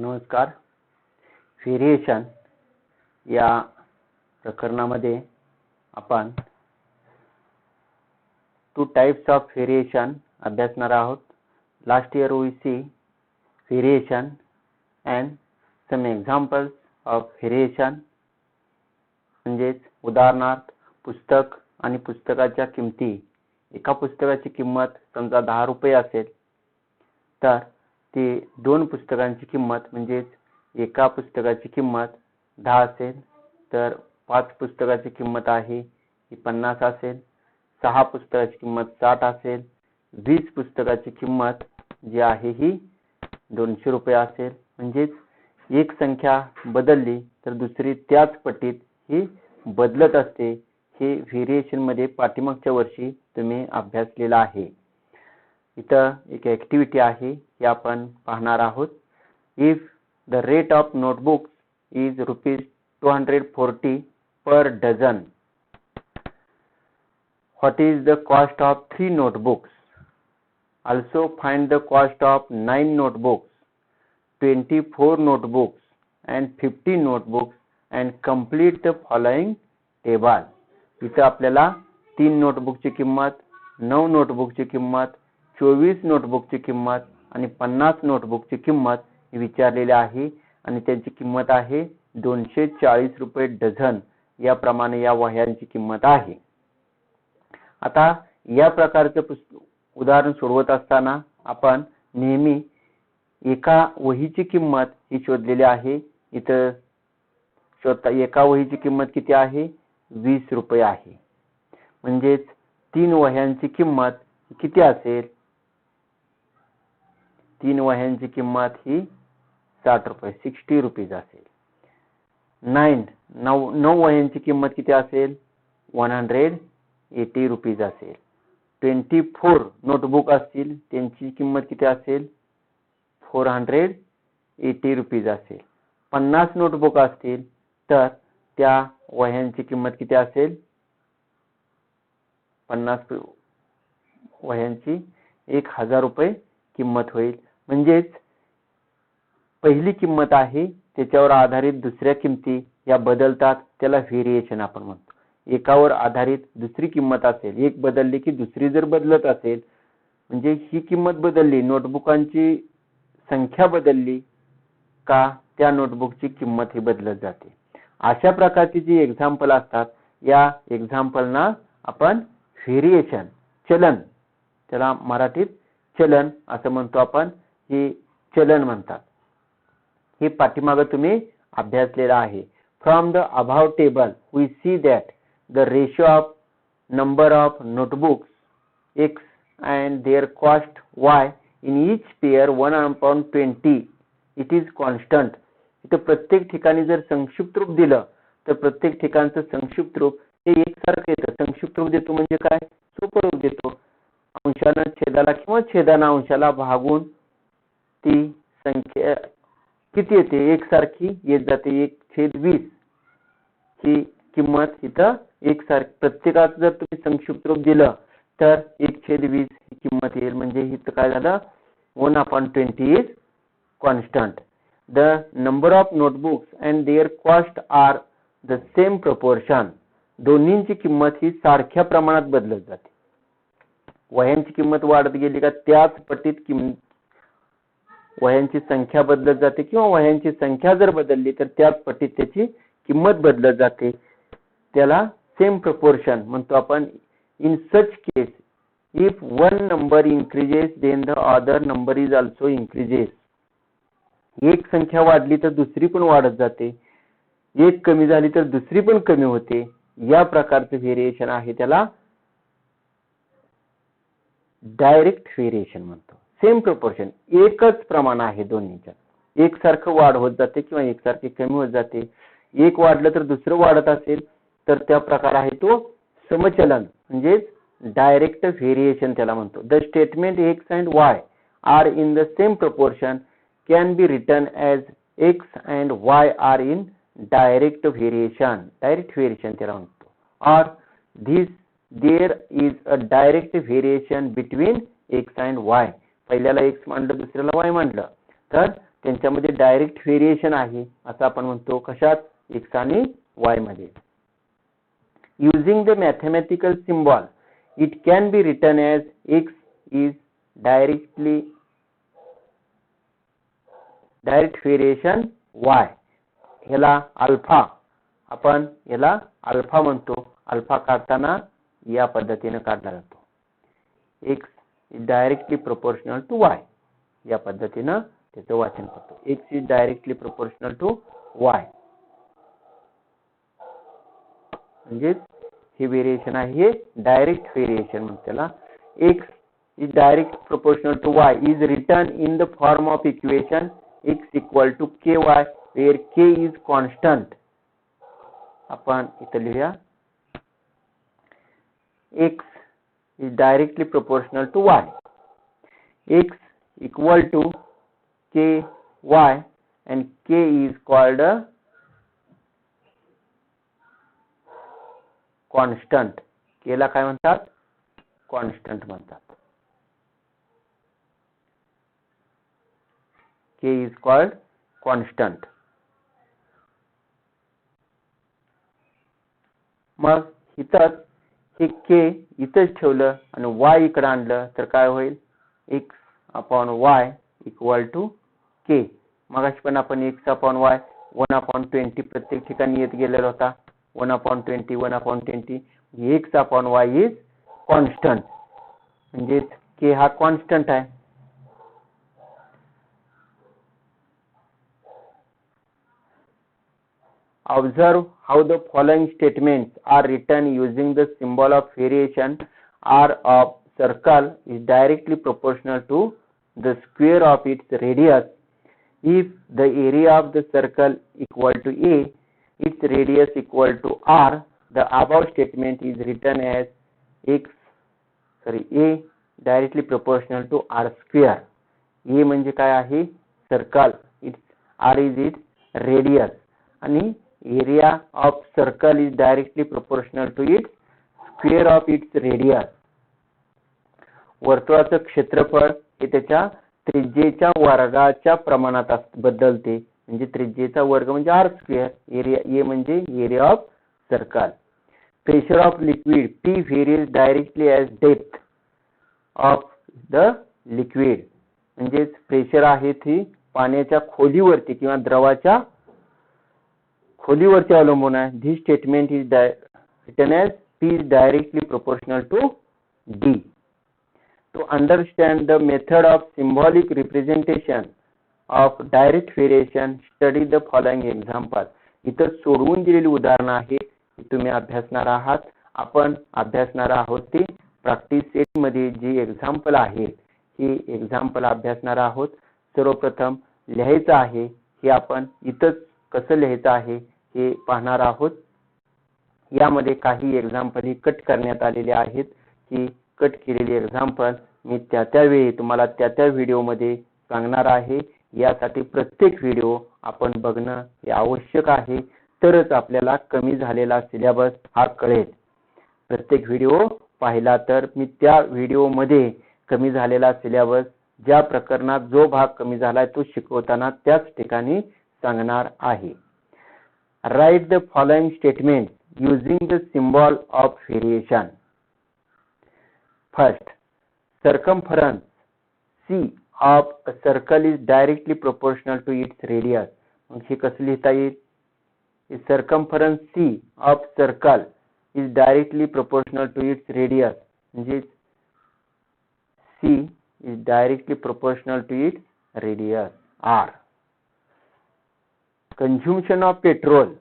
नमस्कार. व्हेरिएशन या प्रकरणामध्ये आपण टू टाइप्स ऑफ व्हेरिएशन अभ्यासणार आहोत. Last year we see variation and some examples of variation. म्हणजेच उदाहरणार्थ पुस्तक आणि पुस्तकाच्या किमती. एका पुस्तकाची किंमत समजा 10 रुपये असेल तर ती दोन पुस्तकांची किंमत म्हणजेच एका पुस्तकाची किंमत 10 असेल तर 5 पुस्तकाची किंमत आहे ही 50 असेल, 6 पुस्तकाची किंमत 60 असेल, 20 पुस्तकाची किंमत जी आहे ही 200 रुपये असेल. म्हणजेच एक संख्या बदलली तर दुसरी त्याच पटीत ही बदलत असते. हे व्हेरिएशन मध्ये पाठीमागच्या वर्षी तुम्ही अभ्यासलेला आहे. इथं एक ऍक्टिव्हिटी आहे ही आपण पाहणार आहोत. If the rate of notebooks is ₹240 per dozen, what is the cost of 3 notebooks? Also find the cost of 9 notebooks, 24 notebooks and 50 notebooks and complete the following table. इथं आपल्याला 3 नोटबुकची किंमत, 9 नोटबुकची किंमत, 24 नोटबुकची किंमत आणि 50 नोटबुकची किंमत विचारलेली आहे आणि त्यांची किंमत आहे 240 रुपये डझन. याप्रमाणे या वह्यांची किंमत आहे. आता या प्रकारचं उदाहरण सोडवत असताना आपण नेहमी एका वहीची किंमत ही शोधलेली आहे. इथं एका वहीची किंमत किती आहे? 20 रुपये आहे. म्हणजेच 3 वह्यांची किंमत किती असेल? 3 वह्यांची किंमत ही 60 रुपये 60 रुपीज असेल. 9 वह्यांची किंमत किती असेल? 180 रुपीज असेल. 24 नोटबुक असतील त्यांची किंमत किती असेल? 480 रुपीज असेल. 50 नोटबुक असतील तर त्या वह्यांची किंमत किती असेल? 50 वह्यांची 1000 रुपये किंमत होईल. म्हणजेच पहिली किंमत आहे त्याच्यावर आधारित दुसऱ्या किमती या बदलतात, त्याला व्हेरिएशन आपण म्हणतो. एकावर आधारित दुसरी किंमत असेल, एक बदलली की दुसरी जर बदलत असेल म्हणजे ही किंमत बदलली, नोटबुकांची संख्या बदलली का त्या नोटबुकची किंमत ही बदलत जाते. अशा प्रकारची जी एक्झाम्पल असतात या एक्झाम्पलना आपण व्हेरिएशन, चलन, त्याला मराठीत चलन असं म्हणतो आपण. हे चलन म्हणतात. हे पाठीमागे तुम्ही अभ्यासलेलं आहे. From the above table we see that the ratio of number of notebooks x and their cost y in each pair 1/20 it is constant. इथे प्रत्येक ठिकाणी जर संक्षिप्त रूप दिलं तर प्रत्येक ठिकाणचं संक्षिप्त रूप हे एकसारखं येतं. संक्षिप्त रूप देतो म्हणजे काय? सोपं रूप देतो. अंशानं छेदाला किंवा छेदानं अंशाला भागून ती संख्या किती येते? एकसारखी येत जाते. 1/20 ही किंमत इथं एकसारखी. प्रत्येकाचं जर तुम्ही संक्षिप्त रूप दिलं तर 1/20 ही किंमत येईल. म्हणजे इथं काय झालं? 1/20 is constant. The number of notebooks and their cost are the same proportion. दोन्हींची किंमत ही सारख्या प्रमाणात बदलत जाते. वह्यांची किंमत वाढत गेली का त्याच पटीत वह्यांची संख्या बदलत जाते किंवा वह्यांची संख्या जर बदलली तर त्याच पटीत त्याची किंमत बदलत जाते. त्याला सेम प्रपोर्शन म्हणतो आपण. In such case if one number increases then the other number is also increases. एक संख्या वाढली तर दुसरी पण वाढत जाते, एक कमी झाली तर दुसरी पण कमी होते. या प्रकारचे व्हेरिएशन आहे त्याला डायरेक्ट व्हेरिएशन म्हणतो. सेम प्रपोर्शन, एकच प्रमाण आहे दोन्हीच्या. एकसारखं वाढ होत जाते किंवा एकसारखे कमी होत जाते. एक वाढलं तर दुसरं वाढत असेल तर त्या प्रकार आहे तो समचलन म्हणजेच डायरेक्ट व्हेरिएशन त्याला म्हणतो. The statement x and y are in the same proportion can be written as x and y are in direct variation. Direct variation त्याला म्हणतो. Or there is a direct variation between x and y. पहिल्याला x मानलं दुसऱ्याला y मानलं तर त्यांच्यामध्ये direct variation आहे असं आपण म्हणतो. कशात? x आणि y मध्ये. Using the mathematical symbol, it can be written as x is direct variation y. ह्याला अल्फा, आपण याला अल्फा म्हणतो. अल्फा काढताना या पद्धतीने काढला जातो. x is directly proportional to y. या पद्धतीने त्याचं वाचन करतो. x is directly proportional to y. म्हणजे हे व्हेरिएशन आहे, हे डायरेक्ट व्हेरिएशन म्हणतात त्याला. x is direct proportional to y is written in the form of equation x equal to ky where k is constant. आपण इथे लिहूया x is directly proportional to y. x equal to ky and k is called a constant. k ला काय म्हणतात? Constant म्हणतात. k is called constant. मग इथं हे k इथंच ठेवलं आणि y इकडे आणलं तर काय होईल? x upon y equal to k. मगाशी पण आपण x अपॉन y 1/20 प्रत्येक ठिकाणी येत गेलेला होता. 1/20 1/20 x upon y is constant. म्हणजे k हा कॉन्स्टंट आहे. Observe how the following statements are written using the symbol of variation. R of circle is directly proportional to the square of its radius. If the area of the circle equal to A, its radius equal to R. The above statement is written as A directly proportional to R square. A म्हणजे काय आहे? Circle. R is its radius आणि area of circle is directly proportional to its square of its radius. वर्तुळाचं क्षेत्रफळ हे त्याच्या त्रिज्येच्या वर्गाच्या प्रमाणात बदलते. म्हणजे त्रिज्येचा वर्ग म्हणजे r स्क्वेअर. एरिया ए म्हणजे area of circle. Pressure of liquid P varies directly as depth of the liquid. म्हणजे प्रेशर आहे ती पाण्याच्या खोलीवरती किंवा द्रवाच्या खोलीवरती अवलंबून आहे. This statement is written as P is directly proportional to D. To understand the method of symbolic representation of direct variation, study the following example. इथं सोडवून दिलेली उदाहरणं आहे ती तुम्ही अभ्यासणार आहात. आपण अभ्यासणार आहोत ती प्रॅक्टिस सेट मध्ये जी एक्झाम्पल आहेत ही एक्झाम्पल अभ्यासणार आहोत. सर्वप्रथम लिहायचं आहे हे आपण इथंच कसं लिहायचं आहे हे पाहणार आहोत. यामध्ये काही एक्झाम्पल ही कट करण्यात आलेले आहेत. की कट केलेली एक्झाम्पल मी त्यावेळी तुम्हाला त्या व्हिडिओमध्ये सांगणार आहे. यासाठी प्रत्येक व्हिडिओ आपण बघणं हे आवश्यक आहे. तरच आपल्याला कमी झालेला सिलेबस हा कळेल. प्रत्येक व्हिडिओ पाहिला तर मी त्या व्हिडिओमध्ये कमी झालेला सिलेबस ज्या प्रकरणात जो भाग कमी झालाय तो शिकवताना त्याच ठिकाणी सांगणार आहे. Write the following statements using the symbol of variation. First, circumference C of a circle is directly proportional to its radius. मग हे कसं लिहिता येईल? Circumference C of circle is directly proportional to its radius. म्हणजे C is directly proportional to its radius R. Consumption of petrol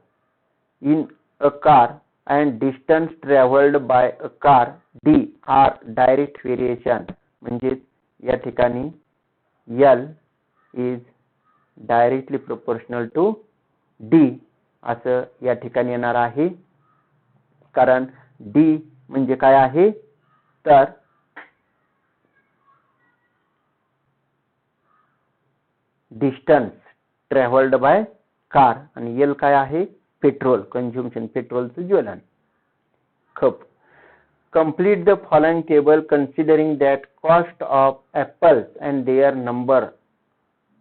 in a car and distance traveled by a car D are direct variation. म्हणजे या ठिकाणी L is directly proportional to D असं या ठिकाणी येणार आहे. कारण D म्हणजे काय आहे तर डिस्टन्स ट्रॅव्हल्ड बाय कार आणि एल काय आहे पेट्रोल कंझम्पशन पेट्रोलचं ज्वलन खप. Complete the following table considering that cost of apples and their number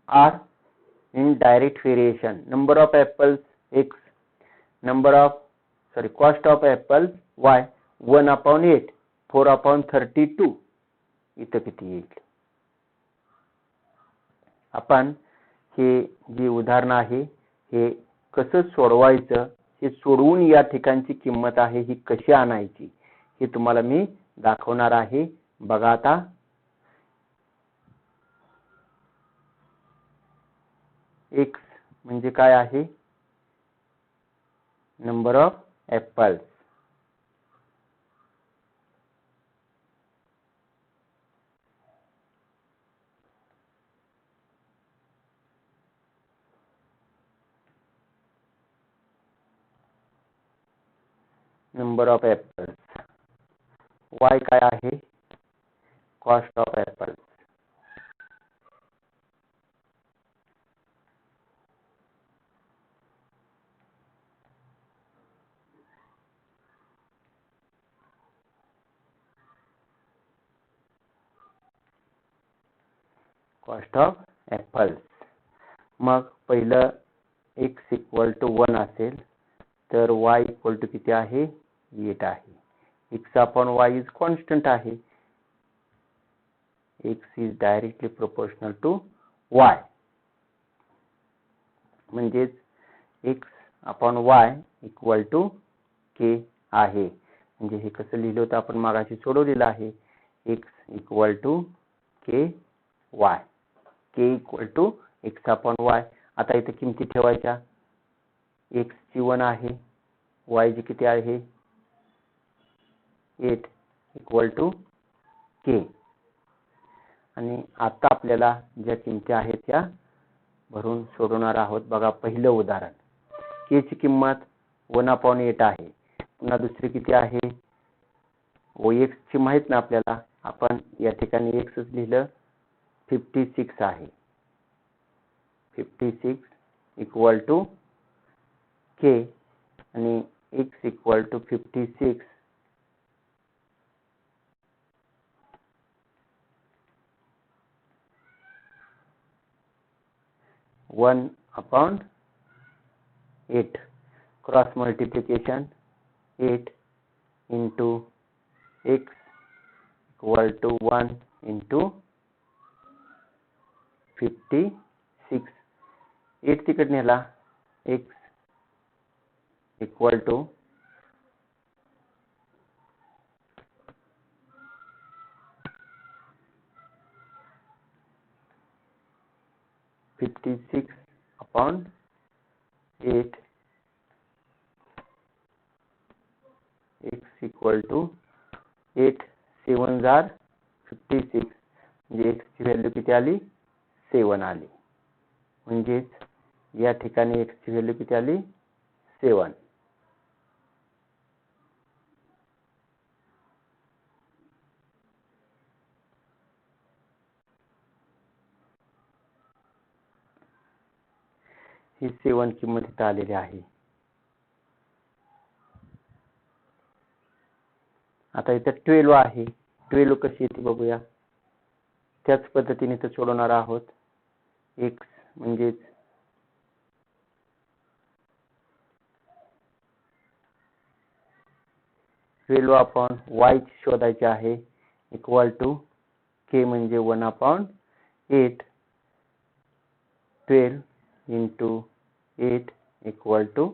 are in direct variation. Number of apples x, cost of apples y, 1/8, 4/32. इथं किती येईल? आपण हे जे उदाहरण आहे हे कसं सोडवायचं, हे सोडवून या ठिकाणची किंमत आहे ही कशी आणायची हे तुम्हाला मी दाखवणार आहे. बघा आता x म्हणजे काय आहे? Number of apples. Number of apples. y काय आहे? Cost of apples. Cost of apples. मग पहिलं x = 1 असेल तर y = किती आहे? 8 आहे. x/y इज कॉन्स्टंट आहे. x is directly proportional to y. म्हणजेच x/y = k आहे. म्हणजे हे कसं लिहिलं होतं आपण मागाशी सोडवलेलं आहे. x = ky, k = x/y. आता इथे किमती ठेवायच्या. x ची 1 आहे, y ची किती आहे? 8 = k. आणि आता आपल्याला ज्या किमती आहेत त्या भरून सोडवणार आहोत. बघा पहिलं उदाहरण, k ची किंमत 1/8 आहे. पुन्हा दुसरी किती आहे? x ची माहित ना आपल्याला, आपण या ठिकाणी x लिहिलं, 56 आहे. 56 = k आणि x = 56 1/8. Cross multiplication, 8 into x = 1 into 56. 8 तिकडे नेला, x = 56/8. x = 8, 7 जार 56. म्हणजे x ची व्हॅल्यू किती आली? 7 आली. म्हणजेच या ठिकाणी x ची व्हॅल्यू किती आली? 7. ही 7 किंमत इथं आलेली आहे. आता इथं 12 आहे. 12 कशी येते बघूया. त्याच पद्धतीने इथं सोडवणार आहोत. x म्हणजेच 12/y शोधायचे आहे. = k म्हणजे 1/8. 12 into 8 =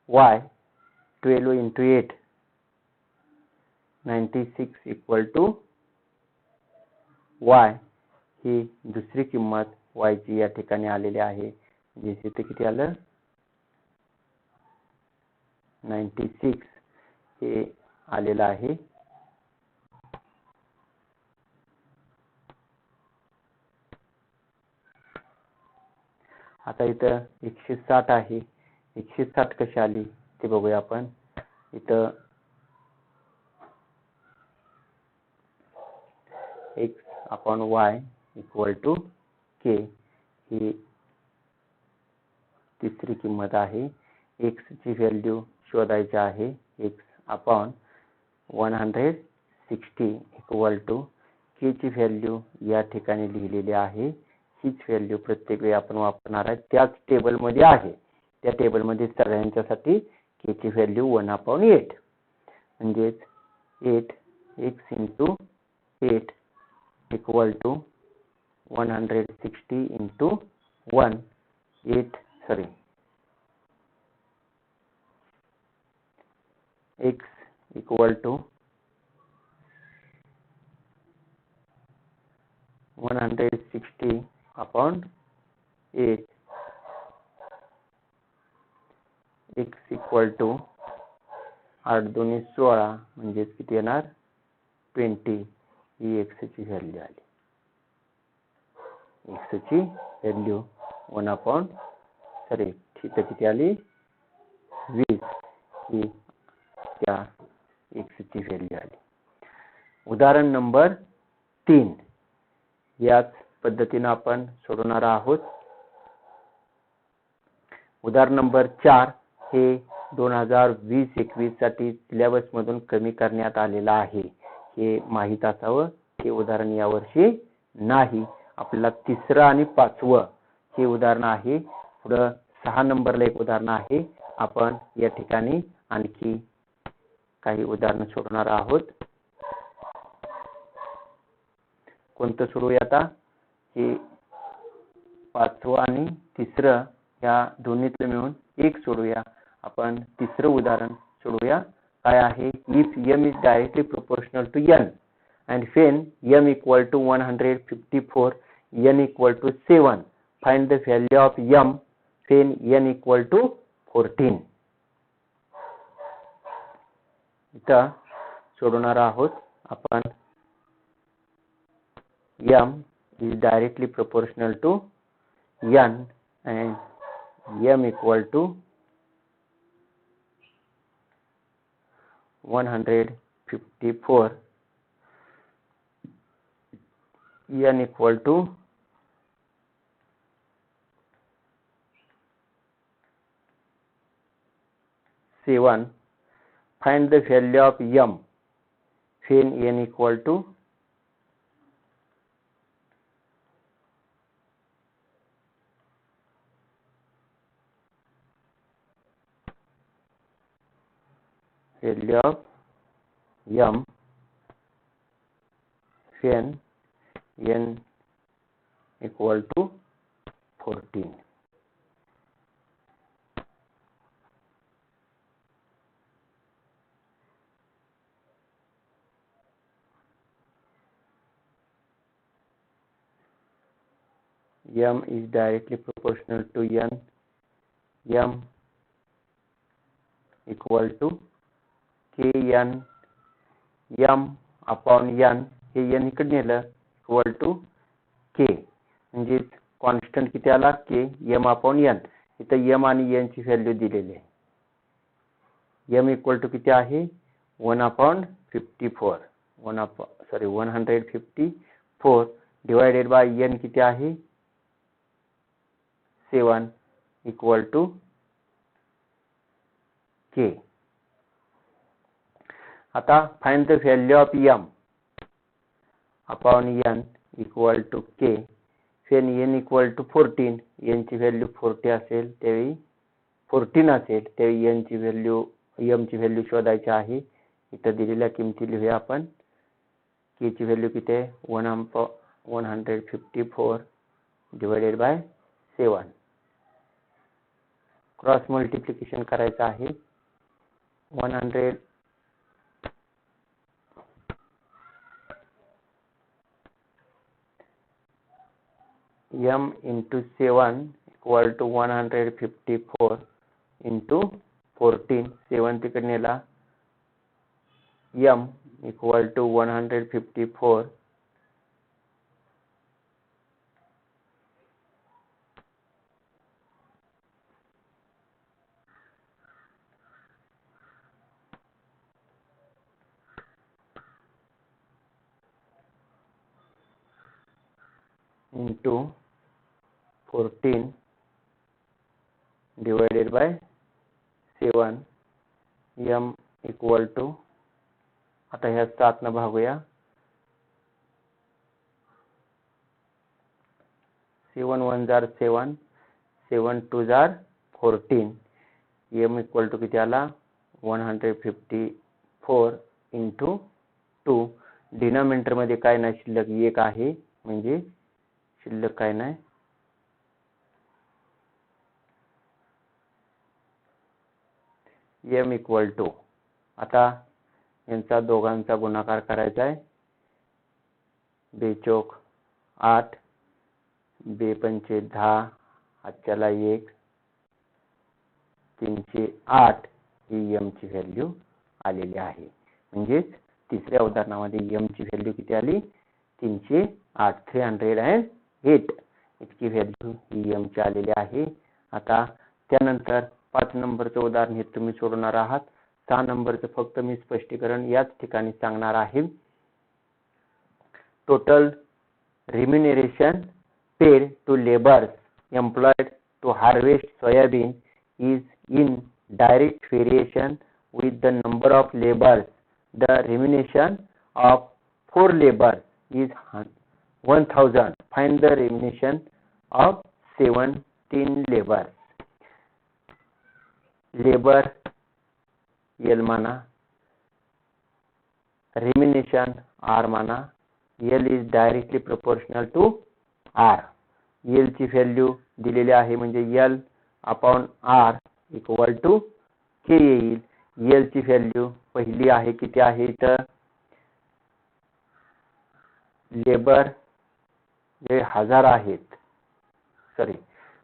y. 12 into 8 96 = y. ही दुसरी किंमत y ची या ठिकाणी आलेली आहे. म्हणजे इथे किती आलं? 96 हे आलेलं आहे. आता इथं 160 आहे. 160 कशी आली ते बघूया आपण. इथं x/y = k ही तिसरी किंमत आहे. x ची व्हॅल्यू शोधायची आहे. x/160 = k ची व्हॅल्यू या ठिकाणी लिहिलेली आहे हीच व्हॅल्यू प्रत्येक वेळी आपण वापरणार आहे, त्याच टेबलमध्ये आहे. त्या टेबलमध्ये सगळ्यांच्यासाठी k ची व्हॅल्यू 1/8 म्हणजेच 8x into 8 equal to 160 into 1 x equal to 160 upon 8 x equal to 8 2 16 म्हणजे किती येणार 20 ही x ची व्हॅल्यू आली. x ची व्हॅल्यू 1/3 किती आली 20 ही त्या x ची व्हॅल्यू आली. उदाहरण नंबर 3 याच पद्धतीने आपण सोडवणार आहोत. उदाहरण नंबर 4 हे 2020-21 साठी सिलेबस मधून कमी करण्यात आलेला आहे. हे माहित असावं. हे उदाहरण यावर्षी नाही. आपल्याला 3रं आणि 5वं हे उदाहरण आहे. पुढे 6 नंबरला एक उदाहरण आहे. आपण या ठिकाणी आणखी काही उदाहरण सोडवणार आहोत. कोणतं सोडवूया आता? हे 5वं आणि 3रं या दोन्हीतलं मिळून एक सोडवूया. आपण 3रं उदाहरण सोडवूया. काय आहे? If m is directly proportional to n and when m equal to 154 n equal to 7 find the value of m when n equal to 14. इथं सोडवणार आहोत आपण. m is directly proportional to n and m equal to 154 n equal to 7. Find the value of m when n equal to 14. m is directly proportional to n. m equal to kn m upon n. हे n इकडे नेलं equal to k म्हणजे constant किती आला k m upon n. इथं m आणि n ची value दिलेली आहे. m इक्वल टू किती आहे 1/54 154 डिवाइडेड बाय n किती आहे 7 इक्वल टू k. आता find the value of m upon n equal to k when n equal to 14. n ची व्हॅल्यू 40 असेल त्यावेळी 14 असेल त्यावेळी n ची व्हॅल्यू m ची व्हॅल्यू शोधायची आहे. इथं दिलेल्या किमती लिहूया आपण. k ची व्हॅल्यू किती आहे 154 डिवाइडेड बाय 7. क्रॉस मल्टिप्लिकेशन करायचं आहे. 100 m into 7 equal to 154 into 14. 7 तिकडे नेला m equal to 154 into 14 divided by 7. m equal to आता ह्या 7 न भागूया 7 1 जार 7, 7 2 जार 14, m इक्वल टू किती आला 154 इंटू 2. डिनॉमिनेटर मध्ये काय नाही शिल्लक 1 आहे म्हणजे शिल्लक काय नाही m इक्वल टू आता यांचा दोघांचा गुणाकार करायचा आहे. 2 चौक 8, 2 पंचे 10, हातच्याला 1, 3 8 ही m ची व्हॅल्यू आलेली आहे. म्हणजेच तिसऱ्या उदाहरणामध्ये m ची व्हॅल्यू किती आली 308, 308 इतकी व्हॅल्यू ही m ची आलेली आहे. आता त्यानंतर 5 नंबरचं उदाहरण हे तुम्ही सोडवणार आहात. 6 नंबरचं फक्त मी स्पष्टीकरण याच ठिकाणी सांगणार आहे. Total remuneration paid to laborers employed to harvest soybean is in direct variation with the number of laborers. The remuneration of 4 laborers is 1000. Find the remuneration of 17 laborers. Labor L माना, remuneration R माना. L is directly proportional to R. L ची value दिलेली आहे म्हणजे L upon R equal to K येईल. L ची value पहिली आहे किती आहे तर लेबर जे 1000 आहेत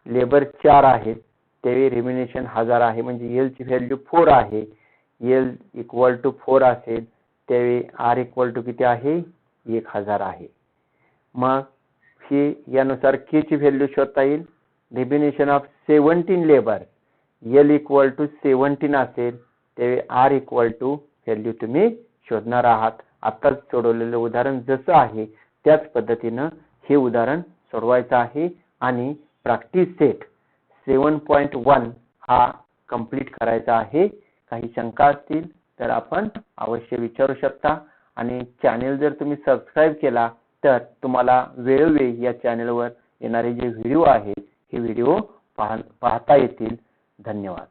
लेबर 4 आहेत तेव्हा रिम्युनेशन 1000 आहे म्हणजे L ची व्हॅल्यू 4 आहे. L इक्वल टू 4 असेल तेव्हा R इक्वल टू किती आहे 1000 आहे. मग हे यानुसार K ची व्हॅल्यू शोधता येईल. Remuneration of 17 labour L equal to 17 असेल तेव्हा R इक्वल टू व्हॅल्यू तुम्ही शोधणार आहात. आताच सोडवलेलं उदाहरण जसं आहे त्याच पद्धतीनं हे उदाहरण सोडवायचं आहे आणि प्रॅक्टिस सेट 7.1 हा कंप्लीट करायचा आहे. काही शंका असतील तर आपण अवश्य विचारू शकता आणि चॅनल जर तुम्ही सबस्क्राइब केला तर तुम्हाला वेळोवेळी या चॅनलवर येणारे जे व्हिडिओ आहेत हे व्हिडिओ पाहता येतील. धन्यवाद.